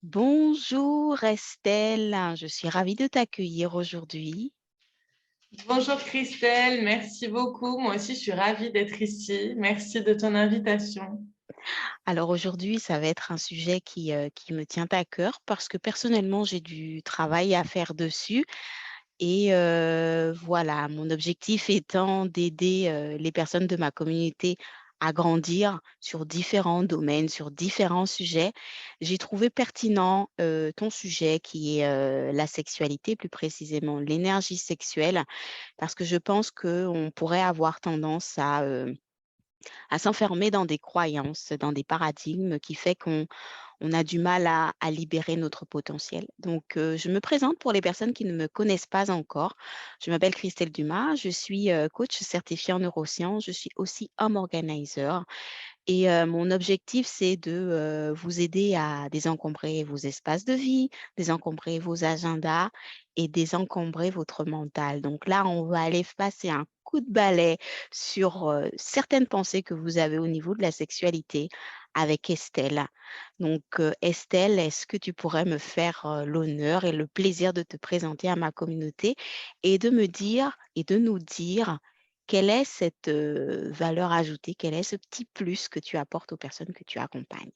Bonjour Estelle, je suis ravie de t'accueillir aujourd'hui. Bonjour Christelle, merci beaucoup. Moi aussi, je suis ravie d'être ici. Merci de ton invitation. Alors aujourd'hui, ça va être un sujet qui me tient à cœur parce que personnellement, j'ai du travail à faire dessus et voilà, mon objectif étant d'aider les personnes de ma communauté à grandir sur différents domaines, sur différents sujets. J'ai trouvé pertinent ton sujet qui est la sexualité, plus précisément l'énergie sexuelle. Parce que je pense qu'on pourrait avoir tendance à s'enfermer dans des croyances, dans des paradigmes qui fait qu'on a du mal à libérer notre potentiel. Donc, je me présente pour les personnes qui ne me connaissent pas encore. Je m'appelle Christelle Dumas, je suis coach certifiée en neurosciences, je suis aussi home organizer et mon objectif, c'est de, vous aider à désencombrer vos espaces de vie, désencombrer vos agendas et désencombrer votre mental. Donc là, on va aller passer un coup de balai sur, certaines pensées que vous avez au niveau de la sexualité avec Estelle. Donc, Estelle, est-ce que tu pourrais me faire, l'honneur et le plaisir de te présenter à ma communauté et de me dire et de nous dire quelle est cette, valeur ajoutée? Quel est ce petit plus que tu apportes aux personnes que tu accompagnes?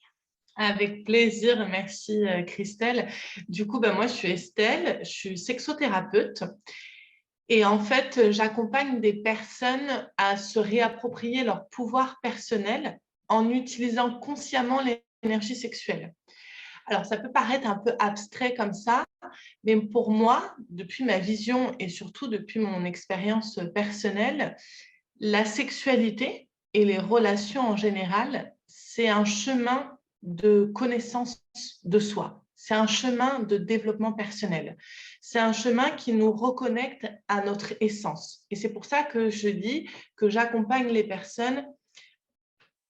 Avec plaisir, merci Christelle. Du coup, moi, je suis Estelle, je suis sexothérapeute et en fait, j'accompagne des personnes à se réapproprier leur pouvoir personnel en utilisant consciemment l'énergie sexuelle. Alors, ça peut paraître un peu abstrait comme ça, mais pour moi, depuis ma vision et surtout depuis mon expérience personnelle, la sexualité et les relations en général, c'est un chemin de connaissance de soi. C'est un chemin de développement personnel. C'est un chemin qui nous reconnecte à notre essence. Et c'est pour ça que je dis que j'accompagne les personnes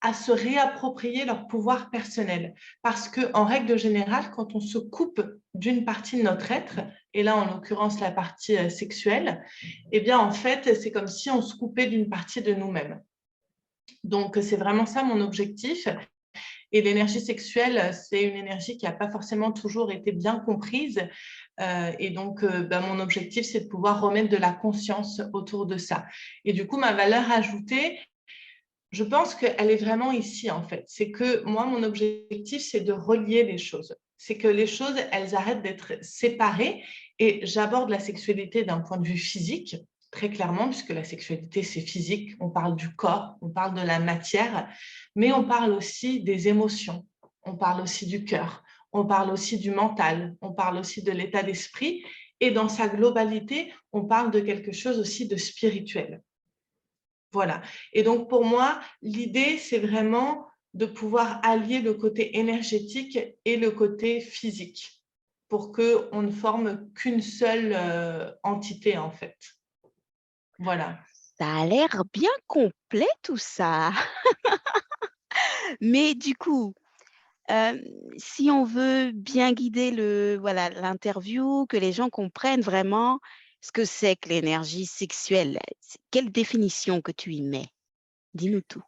à se réapproprier leur pouvoir personnel. Parce qu'en règle générale, quand on se coupe d'une partie de notre être, et là en l'occurrence la partie sexuelle, eh bien en fait, c'est comme si on se coupait d'une partie de nous-mêmes. Donc c'est vraiment ça mon objectif. Et l'énergie sexuelle, c'est une énergie qui n'a pas forcément toujours été bien comprise. Et donc, mon objectif, c'est de pouvoir remettre de la conscience autour de ça. Et du coup, ma valeur ajoutée, je pense qu'elle est vraiment ici, en fait. C'est que moi, mon objectif, c'est de relier les choses. C'est que les choses, elles arrêtent d'être séparées. Et j'aborde la sexualité d'un point de vue physique, très clairement, puisque la sexualité, c'est physique. On parle du corps, on parle de la matière, mais on parle aussi des émotions, on parle aussi du cœur, on parle aussi du mental, on parle aussi de l'état d'esprit. Et dans sa globalité, on parle de quelque chose aussi de spirituel. Voilà. Et donc, pour moi, l'idée, c'est vraiment de pouvoir allier le côté énergétique et le côté physique pour qu'on ne forme qu'une seule entité, en fait. Voilà. Ça a l'air bien complet tout ça. Mais du coup, hem, si on veut bien guider l'interview, que les gens comprennent vraiment ce que c'est que l'énergie sexuelle, c'est quelle définition que tu y mets? Dis-nous tout.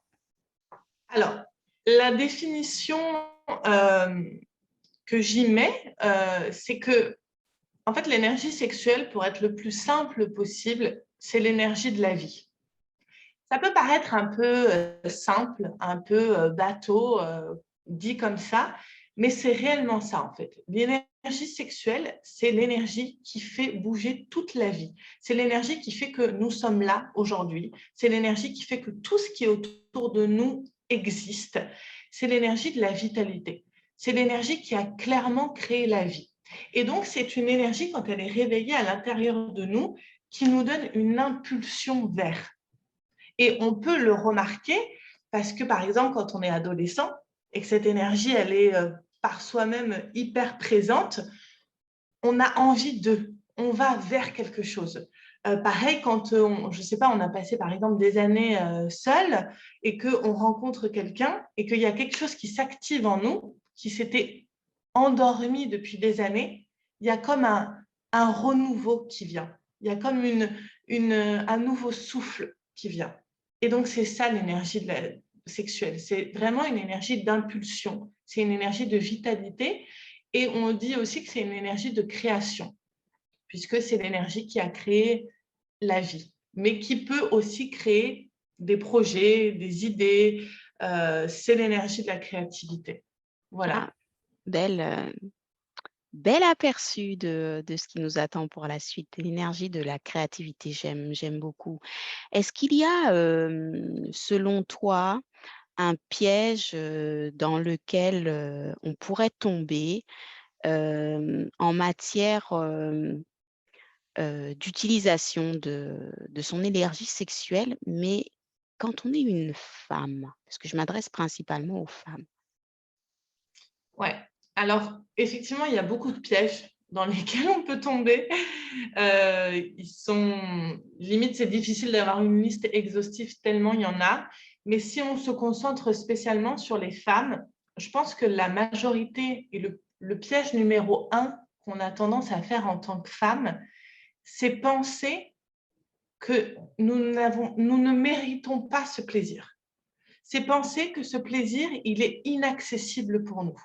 Alors, la définition euh, que j'y mets, c'est que, en fait, l'énergie sexuelle, pour être le plus simple possible, c'est l'énergie de la vie. Ça peut paraître un peu simple, un peu bateau, dit comme ça, mais c'est réellement ça en fait. L'énergie sexuelle, c'est l'énergie qui fait bouger toute la vie. C'est l'énergie qui fait que nous sommes là aujourd'hui. C'est l'énergie qui fait que tout ce qui est autour de nous existe. C'est l'énergie de la vitalité. C'est l'énergie qui a clairement créé la vie. Et donc, c'est une énergie, quand elle est réveillée à l'intérieur de nous, qui nous donne une impulsion vers. Et on peut le remarquer parce que, par exemple, quand on est adolescent et que cette énergie, elle est par soi-même hyper présente, on a envie de, on va vers quelque chose. Pareil, quand je ne sais pas, on a passé par exemple des années seul et qu'on rencontre quelqu'un et qu'il y a quelque chose qui s'active en nous, qui s'était endormi depuis des années, il y a comme un renouveau qui vient. Il y a comme un nouveau souffle qui vient. Et donc, c'est ça l'énergie sexuelle. C'est vraiment une énergie d'impulsion. C'est une énergie de vitalité. Et on dit aussi que c'est une énergie de création, puisque c'est l'énergie qui a créé la vie, mais qui peut aussi créer des projets, des idées. C'est l'énergie de la créativité. Ah, Voilà. belle, bel aperçu de ce qui nous attend pour la suite. L'énergie de la créativité, j'aime beaucoup. Est-ce qu'il y a, selon toi, un piège, dans lequel, on pourrait tomber, en matière, d'utilisation de son énergie sexuelle, mais quand on est une femme? Parce que je m'adresse principalement aux femmes. Ouais. Alors, effectivement, il y a beaucoup de pièges dans lesquels on peut tomber. Ils sont limite, c'est difficile d'avoir une liste exhaustive tellement il y en a. Mais si on se concentre spécialement sur les femmes, je pense que la majorité et le piège numéro un qu'on a tendance à faire en tant que femme, c'est penser que nous ne méritons pas ce plaisir. C'est penser que ce plaisir, il est inaccessible pour nous.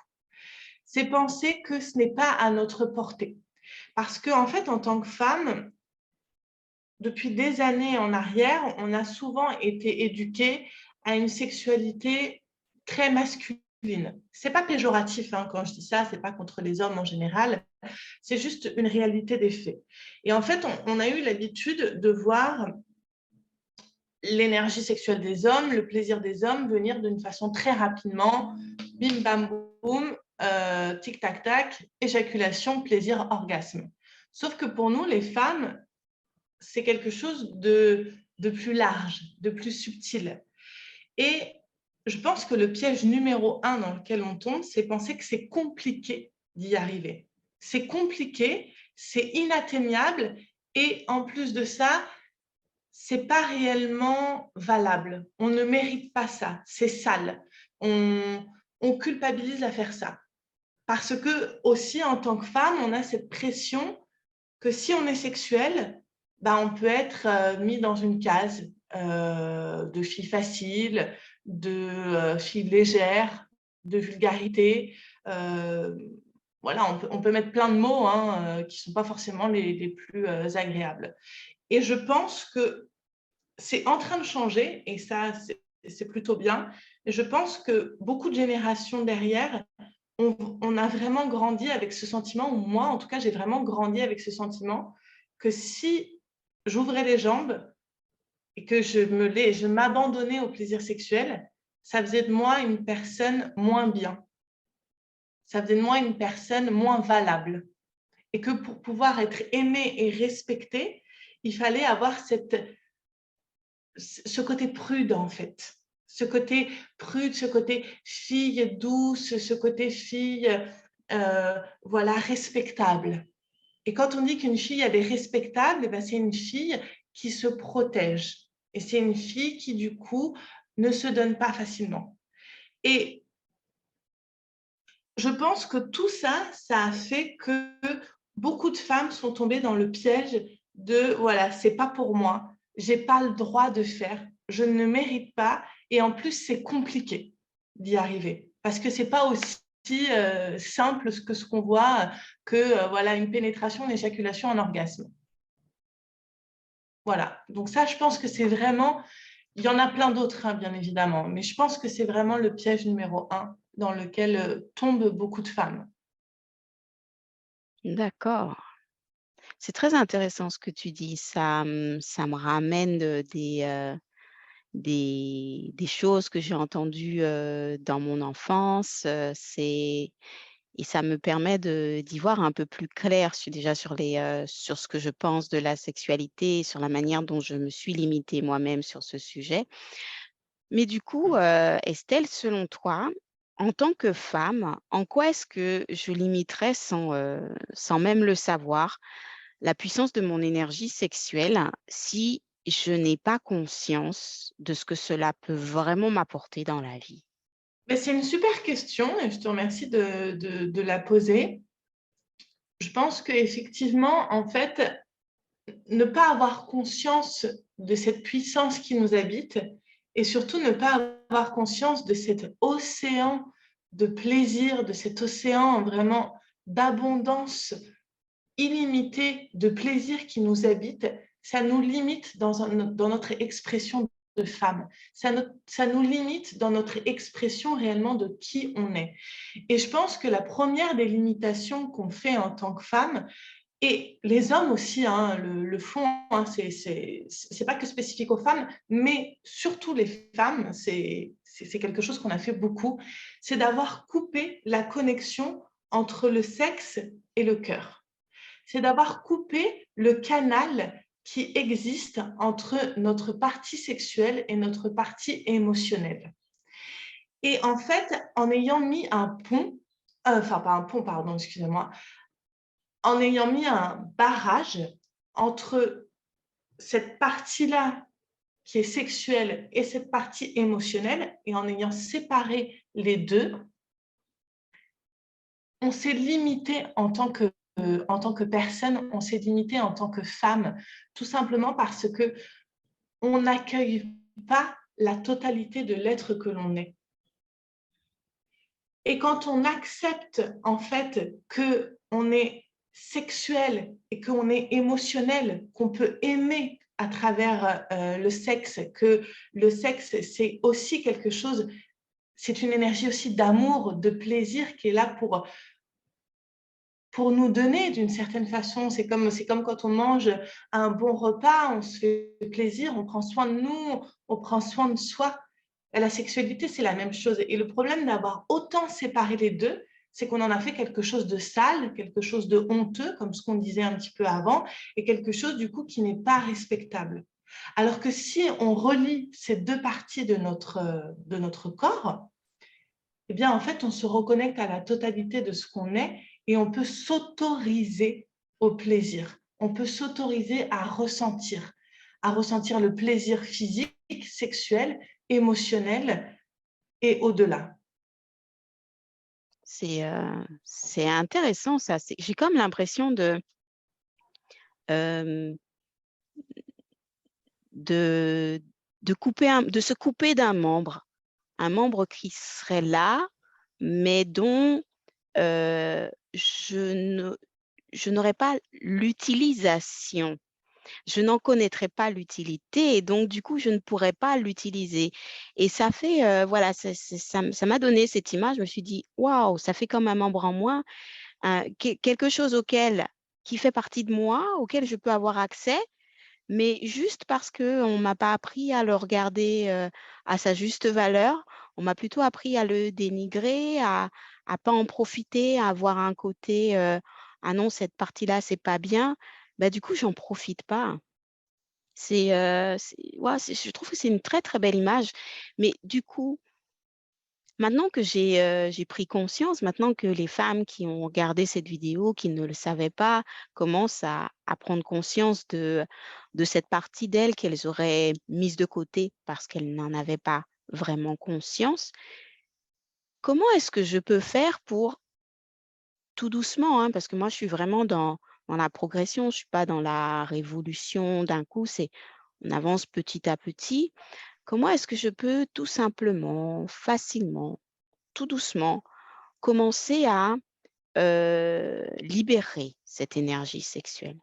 C'est penser que ce n'est pas à notre portée. Parce qu'en fait, en tant que femme, depuis des années en arrière, on a souvent été éduqués à une sexualité très masculine. C'est pas péjoratif hein, quand je dis ça, c'est pas contre les hommes en général, c'est juste une réalité des faits. Et en fait, on a eu l'habitude de voir l'énergie sexuelle des hommes, le plaisir des hommes venir d'une façon très rapidement, bim bam boum, tic tac tac, éjaculation, plaisir, orgasme. Sauf que pour nous, les femmes, c'est quelque chose de plus large, de plus subtil. Et je pense que le piège numéro un dans lequel on tombe, c'est penser que c'est compliqué d'y arriver. C'est compliqué, c'est inatteignable, et en plus de ça, c'est pas réellement valable. On ne mérite pas ça. C'est sale. On culpabilise à faire ça. Parce que aussi, en tant que femme, on a cette pression que si on est sexuel, bah, on peut être mis dans une case de fille facile, de fille légère, de vulgarité. Euh, voilà, on peut mettre plein de mots hein, qui ne sont pas forcément les plus agréables. Et je pense que c'est en train de changer et ça, c'est plutôt bien. Et je pense que beaucoup de générations derrière, on a vraiment grandi avec ce sentiment, ou moi, en tout cas, j'ai vraiment grandi avec ce sentiment que si j'ouvrais les jambes et que je m'abandonnais au plaisir sexuel, ça faisait de moi une personne moins bien. Ça faisait de moi une personne moins valable. Et que pour pouvoir être aimée et respectée, il fallait avoir ce côté prude, en fait. Ce côté prude, ce côté fille douce, ce côté fille voilà, respectable. Et quand on dit qu'une fille, elle est respectable, eh ben, c'est une fille qui se protège. Et c'est une fille qui, du coup, ne se donne pas facilement. Et je pense que tout ça, ça a fait que beaucoup de femmes sont tombées dans le piège de voilà, c'est pas pour moi, j'ai pas le droit de faire, je ne mérite pas, et en plus c'est compliqué d'y arriver parce que c'est pas aussi simple que ce qu'on voit que voilà une pénétration, une éjaculation, un orgasme. Voilà. Donc ça, je pense que c'est vraiment, il y en a plein d'autres, hein, bien évidemment, mais je pense que c'est vraiment le piège numéro un dans lequel tombent beaucoup de femmes. D'accord. C'est très intéressant ce que tu dis. Ça me ramène, des choses que j'ai entendues, dans mon enfance, et ça me permet d'y voir un peu plus clair sur ce que je pense de la sexualité, sur la manière dont je me suis limitée moi-même sur ce sujet. Mais du coup, Estelle, selon toi, en tant que femme, en quoi est-ce que je limiterais sans même le savoir, la puissance de mon énergie sexuelle si je n'ai pas conscience de ce que cela peut vraiment m'apporter dans la vie? Mais c'est une super question et je te remercie de la poser. Je pense qu'effectivement, en fait, ne pas avoir conscience de cette puissance qui nous habite et surtout ne pas avoir conscience de cet océan de plaisir, de cet océan vraiment d'abondance illimitée de plaisir qui nous habite, ça nous limite dans notre expression de femme. Ça nous limite dans notre expression réellement de qui on est. Et je pense que la première des limitations qu'on fait en tant que femme, et les hommes aussi hein, le font, hein, c'est pas que spécifique aux femmes, mais surtout les femmes, c'est quelque chose qu'on a fait beaucoup, c'est d'avoir coupé la connexion entre le sexe et le cœur. C'est d'avoir coupé le canal qui existe entre notre partie sexuelle et notre partie émotionnelle. Et en fait, en ayant mis un pont, enfin pas un pont, pardon, excusez-moi, en ayant mis un barrage entre cette partie-là qui est sexuelle et cette partie émotionnelle, et en ayant séparé les deux, on s'est limité en tant que personne, on s'est limité en tant que femme, tout simplement parce que on n'accueille pas la totalité de l'être que l'on est. Et quand on accepte en fait que on est sexuel et qu'on est émotionnel, qu'on peut aimer à travers le sexe, que le sexe c'est aussi quelque chose, c'est une énergie aussi d'amour, de plaisir qui est là pour nous donner d'une certaine façon. C'est comme quand on mange un bon repas, on se fait plaisir, on prend soin de nous, on prend soin de soi. Et la sexualité, c'est la même chose. Et le problème d'avoir autant séparé les deux, c'est qu'on en a fait quelque chose de sale, quelque chose de honteux, comme ce qu'on disait un petit peu avant, et quelque chose du coup qui n'est pas respectable. Alors que si on relie ces deux parties de notre corps, eh bien, en fait, on se reconnecte à la totalité de ce qu'on est et on peut s'autoriser au plaisir. On peut s'autoriser à ressentir le plaisir physique, sexuel, émotionnel et au-delà. C'est intéressant ça. J'ai comme l'impression euh, de, de se couper d'un membre, un membre qui serait là, mais dont je n'aurais pas l'utilisation. Je n'en connaîtrais pas l'utilité et donc du coup, je ne pourrais pas l'utiliser. Et ça fait, voilà, ça m'a donné cette image. Je me suis dit, waouh, ça fait comme un membre en moi, quelque chose qui fait partie de moi, auquel je peux avoir accès, mais juste parce qu'on ne m'a pas appris à le regarder à sa juste valeur, on m'a plutôt appris à le dénigrer, à ne pas en profiter, à avoir un côté, ah non, cette partie-là, c'est pas bien. Bah, du coup, j'en profite pas. Ouais, je trouve que c'est une très, très belle image. Mais du coup, maintenant que j'ai pris conscience, maintenant que les femmes qui ont regardé cette vidéo, qui ne le savaient pas, commencent à prendre conscience de cette partie d'elles qu'elles auraient mise de côté parce qu'elles n'en avaient pas vraiment conscience, comment est-ce que je peux faire pour, tout doucement, hein, parce que moi je suis vraiment dans la progression, je ne suis pas dans la révolution d'un coup, on avance petit à petit. Comment est-ce que je peux tout simplement, facilement, tout doucement, commencer à libérer cette énergie sexuelle?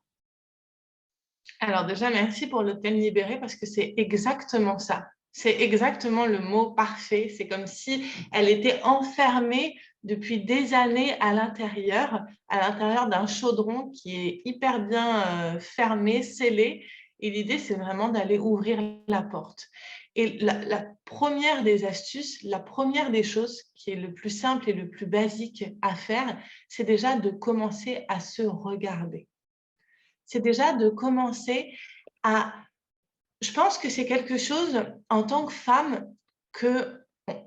Alors déjà, merci pour le thème libéré parce que c'est exactement ça. C'est exactement le mot parfait. C'est comme si elle était enfermée depuis des années à l'intérieur d'un chaudron qui est hyper bien fermé, scellé. Et l'idée, c'est vraiment d'aller ouvrir la porte. Et la première des astuces, la première des choses qui est le plus simple et le plus basique à faire, c'est déjà de commencer à se regarder. C'est déjà de commencer à... Je pense que c'est quelque chose en tant que femme que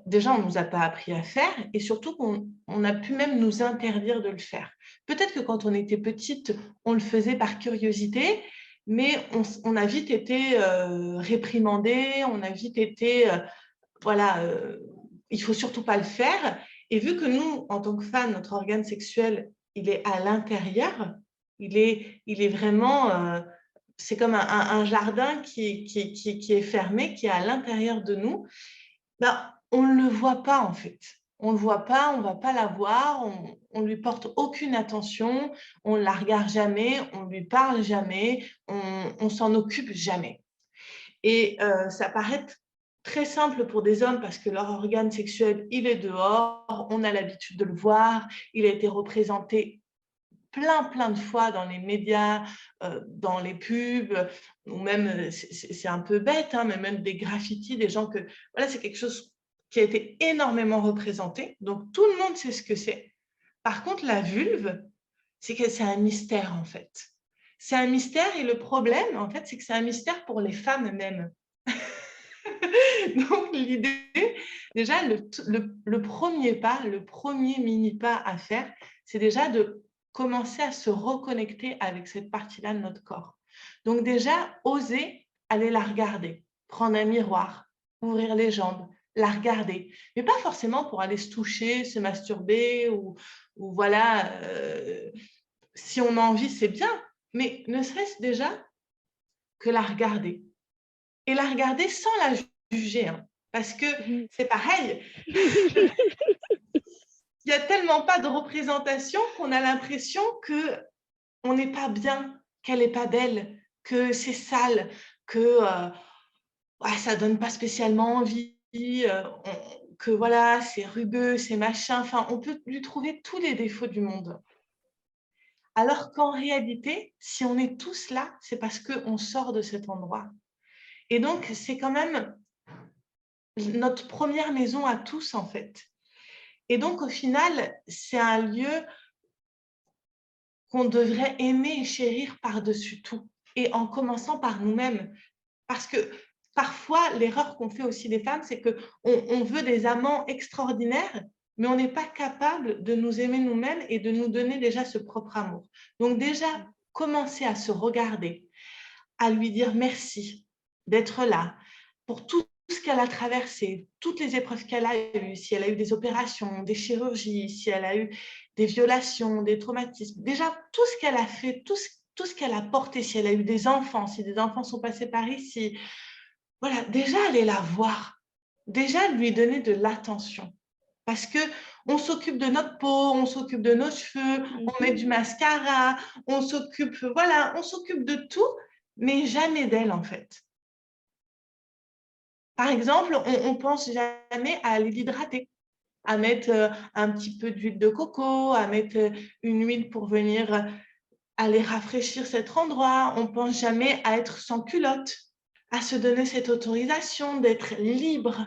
déjà on ne nous a pas appris à faire et surtout qu'on a pu même nous interdire de le faire. Peut-être que quand on était petite, on le faisait par curiosité, mais on a vite été réprimandé, on a vite été, voilà, il faut surtout pas le faire. Et vu que nous, en tant que femmes, notre organe sexuel, il est à l'intérieur, il est vraiment, c'est comme un jardin qui est fermé, qui est à l'intérieur de nous, ben, on ne le voit pas en fait. On ne le voit pas, on ne va pas la voir, on lui porte aucune attention, on ne la regarde jamais, on lui parle jamais, on s'en occupe jamais. Et ça paraît très simple pour des hommes parce que leur organe sexuel, il est dehors, on a l'habitude de le voir, il a été représenté plein de fois dans les médias, dans les pubs, ou même, c'est un peu bête, hein, mais même des graffitis, des gens que voilà, c'est quelque chose qui a été énormément représenté, donc tout le monde sait ce que c'est. Par contre, la vulve, c'est un mystère, en fait. C'est un mystère et le problème, en fait, c'est que c'est un mystère pour les femmes mêmes. Donc l'idée, déjà le 1er pas, le premier mini pas à faire, c'est déjà de commencer à se reconnecter avec cette partie-là de notre corps. Donc déjà, oser aller la regarder, prendre un miroir, ouvrir les jambes, la regarder, mais pas forcément pour aller se toucher, se masturber ou voilà, si on a envie, c'est bien, mais ne serait-ce déjà que la regarder et la regarder sans la juger, hein, parce que Mmh. c'est pareil, il y a tellement pas de représentation qu'on a l'impression qu'on n'est pas bien, qu'elle est pas belle, que c'est sale, que, ouais, ça donne pas spécialement envie, que voilà, c'est rugueux, c'est machin, enfin, on peut lui trouver tous les défauts du monde. Alors qu'en réalité, si on est tous là, c'est parce qu'on sort de cet endroit et donc c'est quand même notre première maison à tous, en fait. Et donc, au final, c'est un lieu qu'on devrait aimer et chérir par-dessus tout, et en commençant par nous-mêmes. Parce que parfois, l'erreur qu'on fait aussi les femmes, c'est qu'on veut des amants extraordinaires, mais on n'est pas capable de nous aimer nous-mêmes et de nous donner déjà ce propre amour. Donc déjà, commencer à se regarder, à lui dire merci d'être là pour tout ce qu'elle a traversé, toutes les épreuves qu'elle a eues, si elle a eu des opérations, des chirurgies, si elle a eu des violations, des traumatismes. Déjà, tout ce qu'elle a fait, tout ce qu'elle a porté, si elle a eu des enfants, si des enfants sont passés par ici, voilà, déjà aller la voir, déjà lui donner de l'attention. Parce que on s'occupe de notre peau, on s'occupe de nos cheveux, Mmh on met mh. du mascara, on s'occupe, voilà, on s'occupe de tout, mais jamais d'elle en fait. Par exemple, on pense jamais à aller l'hydrater, à mettre un petit peu d'huile de coco, à mettre une huile pour venir aller rafraîchir cet endroit. On pense jamais à être sans culotte, à se donner cette autorisation d'être libre.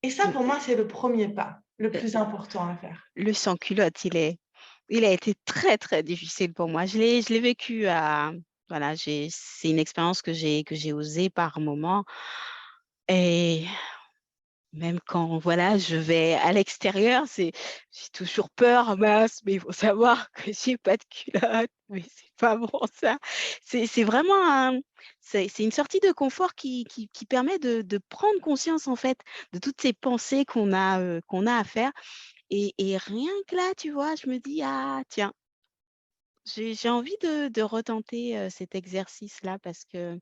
Et ça, Mmh, pour moi, c'est le premier pas, le heu, plus important à faire. le sans culotte, il a été très, très difficile pour moi. Je l'ai vécu à voilà, c'est une expérience que j'ai osée par moment et même quand, voilà, je vais à l'extérieur, j'ai toujours peur: «Mince, mais il faut savoir que j'ai pas de culotte, mais c'est pas bon ça». C'est vraiment c'est une sortie de confort qui permet de prendre conscience, en fait, de toutes ces pensées qu'on a à faire et rien que là, tu vois, je me dis: «Ah tiens, j'ai envie de retenter, cet exercice-là» parce que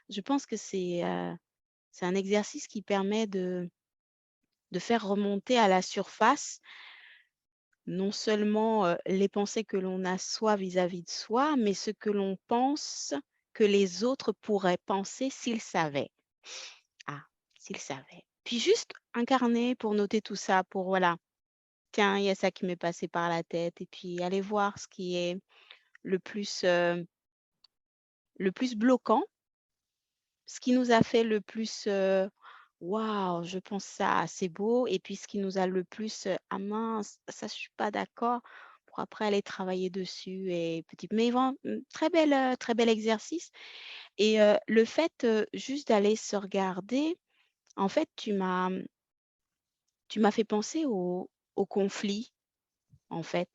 je pense que c'est un exercice qui permet de faire remonter à la surface, non seulement, les pensées que l'on a soi vis-à-vis de soi, mais ce que l'on pense que les autres pourraient penser s'ils savaient. Ah, s'ils savaient. Puis juste incarner pour noter tout ça, pour voilà, tiens, il y a ça qui m'est passé par la tête et puis aller voir ce qui est le le plus bloquant, ce qui nous a fait le plus, «Waouh, je pense ça, c'est beau» et puis ce qui nous a le plus, «Ah mince, ça je suis pas d'accord», pour après aller travailler dessus et petit mais très bel exercice et le fait, juste d'aller se regarder, en fait, tu m'as fait penser au conflit, en fait.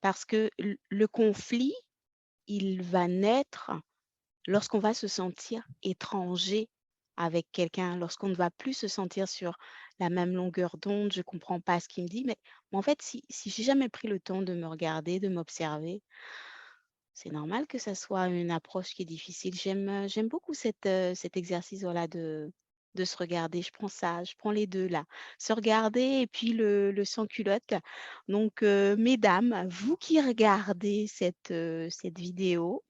Parce que le conflit, il va naître lorsqu'on va se sentir étranger avec quelqu'un, lorsqu'on ne va plus se sentir sur la même longueur d'onde, je comprends pas ce qu'il me dit, mais en fait, si j'ai jamais pris le temps de me regarder, de m'observer, c'est normal que ça soit une approche qui est difficile. J'aime beaucoup cet exercice, voilà, de se regarder. Je prends ça, je prends les 2 là. Se regarder et puis le sans culotte. Donc, mesdames, vous qui regardez cette vidéo,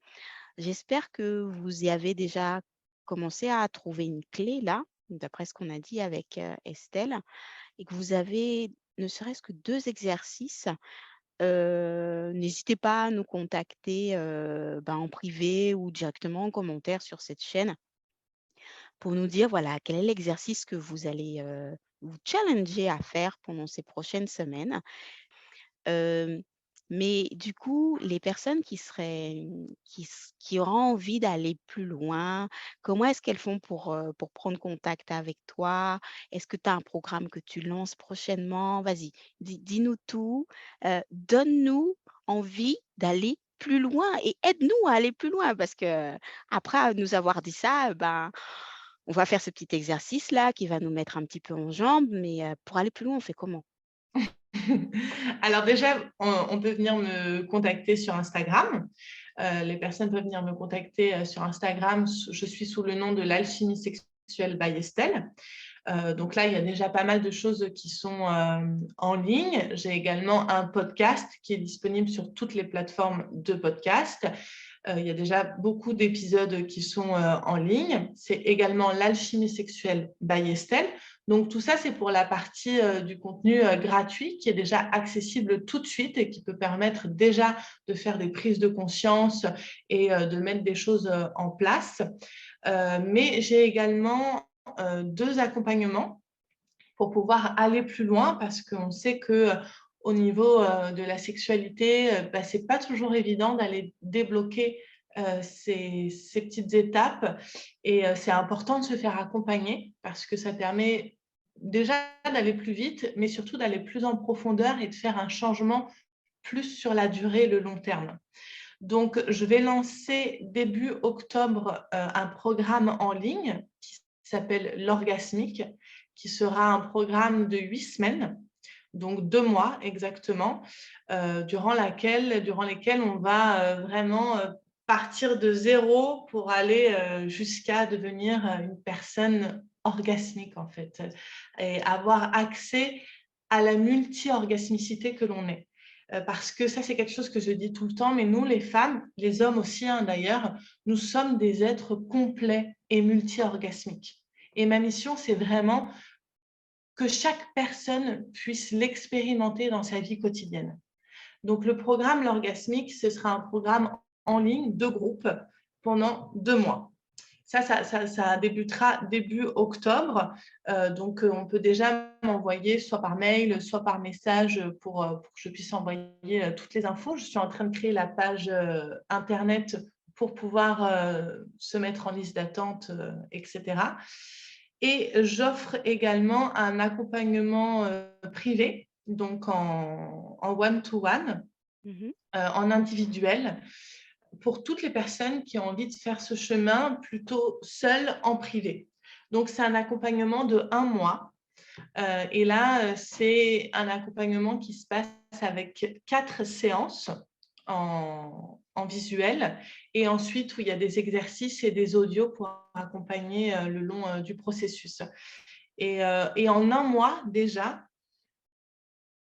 j'espère que vous y avez déjà commencé à trouver une clé là, d'après ce qu'on a dit avec, Estelle, et que vous avez ne serait-ce que 2 exercices. N'hésitez pas à nous contacter, en privé ou directement en commentaire sur cette chaîne pour nous dire, voilà, quel est l'exercice que vous allez, vous challenger à faire pendant ces prochaines semaines. Hem, mais du coup, les personnes qui seraient, qui auraient envie d'aller plus loin, comment est-ce qu'elles font pour prendre contact avec toi? Est-ce que tu as un programme que tu lances prochainement? Vas-y, dis-nous tout, donne-nous envie d'aller plus loin et aide-nous à aller plus loin parce qu'après nous avoir dit ça, on va faire ce petit exercice-là qui va nous mettre un petit peu en jambes, mais pour aller plus loin, on fait comment? Alors déjà, on peut venir me contacter sur Instagram. Les personnes peuvent venir me contacter sur Instagram. Je suis sous le nom de l'Alchimie sexuelle by Estelle. Donc là, il y a déjà pas mal de choses qui sont en ligne. J'ai également un podcast qui est disponible sur toutes les plateformes de podcast. Il y a déjà beaucoup d'épisodes qui sont en ligne. C'est également l'Alchimie sexuelle by Estelle. Donc tout ça, c'est pour la partie du contenu gratuit qui est déjà accessible tout de suite et qui peut permettre déjà de faire des prises de conscience et de mettre des choses en place. Mais j'ai également 2 accompagnements pour pouvoir aller plus loin parce qu'on sait que au niveau de la sexualité, c'est pas toujours évident d'aller débloquer ces petites étapes et c'est important de se faire accompagner parce que ça permet déjà d'aller plus vite, mais surtout d'aller plus en profondeur et de faire un changement plus sur la durée et le long terme. Donc, je vais lancer début octobre un programme en ligne qui s'appelle l'Orgasmique, qui sera un programme de 8 semaines, donc 2 mois exactement, durant lesquels on va vraiment partir de zéro pour aller jusqu'à devenir une personne orgasmique en fait, et avoir accès à la multi-orgasmicité que l'on est. Parce que ça, c'est quelque chose que je dis tout le temps, mais nous, les femmes, les hommes aussi d'ailleurs, nous sommes des êtres complets et multi-orgasmiques. Et ma mission, c'est vraiment que chaque personne puisse l'expérimenter dans sa vie quotidienne. Donc, le programme L'Orgasmique, ce sera un programme en ligne de groupe pendant 2 mois. Ça débutera début octobre. Donc, on peut déjà m'envoyer soit par mail, soit par message pour que je puisse envoyer toutes les infos. Je suis en train de créer la page Internet pour pouvoir se mettre en liste d'attente, etc. Et j'offre également un accompagnement privé, donc en one-to-one, Mmh. en individuel, pour toutes les personnes qui ont envie de faire ce chemin plutôt seules en privé. Donc, c'est un accompagnement de 1 mois. Et là, c'est un accompagnement qui se passe avec 4 séances en visuel et ensuite où il y a des exercices et des audios pour accompagner le long du processus. Et en 1 mois déjà,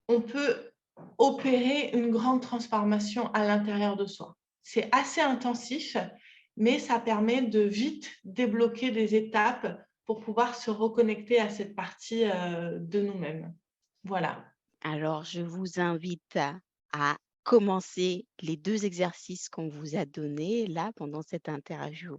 on peut opérer une grande transformation à l'intérieur de soi. C'est assez intensif, mais ça permet de vite débloquer des étapes pour pouvoir se reconnecter à cette partie de nous-mêmes. Voilà. Alors, je vous invite à commencer les 2 exercices qu'on vous a donnés là pendant cette interview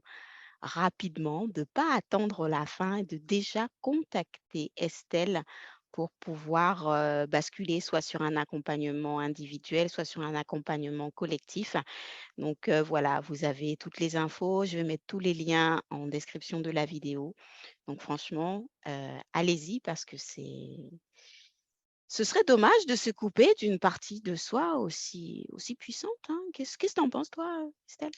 rapidement, de pas attendre la fin et de déjà contacter Estelle pour pouvoir, basculer soit sur un accompagnement individuel, soit sur un accompagnement collectif. Donc, voilà, vous avez toutes les infos. Je vais mettre tous les liens en description de la vidéo. Donc franchement, allez-y parce que ce serait dommage de se couper d'une partie de soi aussi puissante, hein. Qu'est-ce que tu en penses toi, Estelle?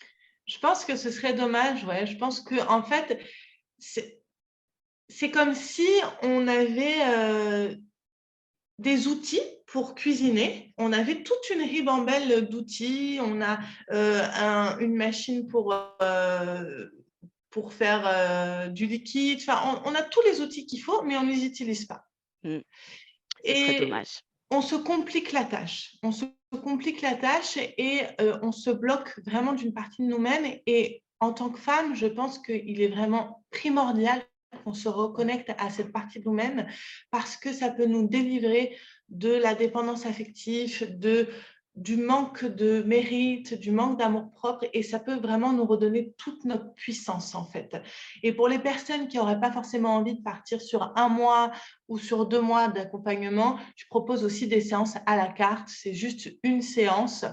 Je pense que ce serait dommage, ouais. Je pense que en fait, c'est c'est comme si on avait, des outils pour cuisiner. On avait toute une ribambelle d'outils. On a une machine pour pour faire du liquide. Enfin, on a tous les outils qu'il faut, mais on ne les utilise pas. Mmh. Ce serait Et dommage. on se complique la tâche. On se complique la tâche et on se bloque vraiment d'une partie de nous-mêmes. Et en tant que femme, je pense qu'il est vraiment primordial qu'on se reconnecte à cette partie de nous-mêmes parce que ça peut nous délivrer de la dépendance affective, du manque de mérite, du manque d'amour-propre et ça peut vraiment nous redonner toute notre puissance en fait. Et pour les personnes qui n'auraient pas forcément envie de partir sur un mois ou sur 2 mois d'accompagnement, je propose aussi des séances à la carte. C'est juste une séance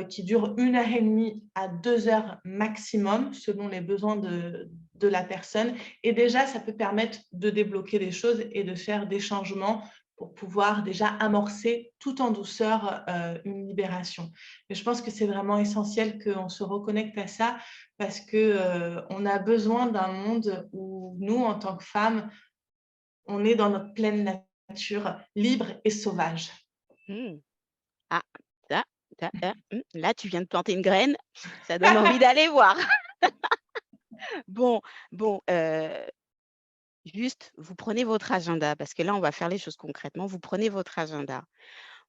qui dure 1 heure et demie à 2 heures maximum selon les besoins de la personne. Et déjà, ça peut permettre de débloquer des choses et de faire des changements pour pouvoir déjà amorcer tout en douceur une libération. Mais je pense que c'est vraiment essentiel qu'on se reconnecte à ça parce qu'on a besoin d'un monde où nous, en tant que femmes, on est dans notre pleine nature, libre et sauvage. Mmh. Ah, là, tu viens de planter une graine, ça donne envie d'aller voir. Bon, bon, juste, vous prenez votre agenda parce que là, on va faire les choses concrètement. Vous prenez votre agenda.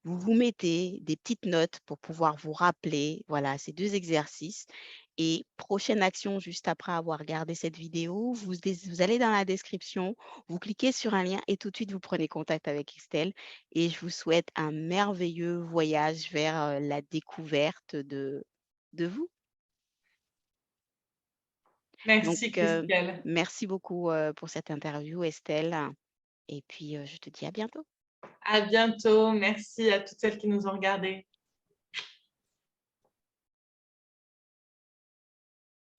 Vous vous mettez des petites notes pour pouvoir vous rappeler, voilà, ces 2 exercices et prochaine action juste après avoir regardé cette vidéo, vous allez dans la description, vous cliquez sur un lien et tout de suite vous prenez contact avec Estelle et je vous souhaite un merveilleux voyage vers, la découverte de vous. Donc, Merci Christelle. merci beaucoup, pour cette interview Estelle et puis, je te dis à bientôt. À bientôt. Merci à toutes celles qui nous ont regardées.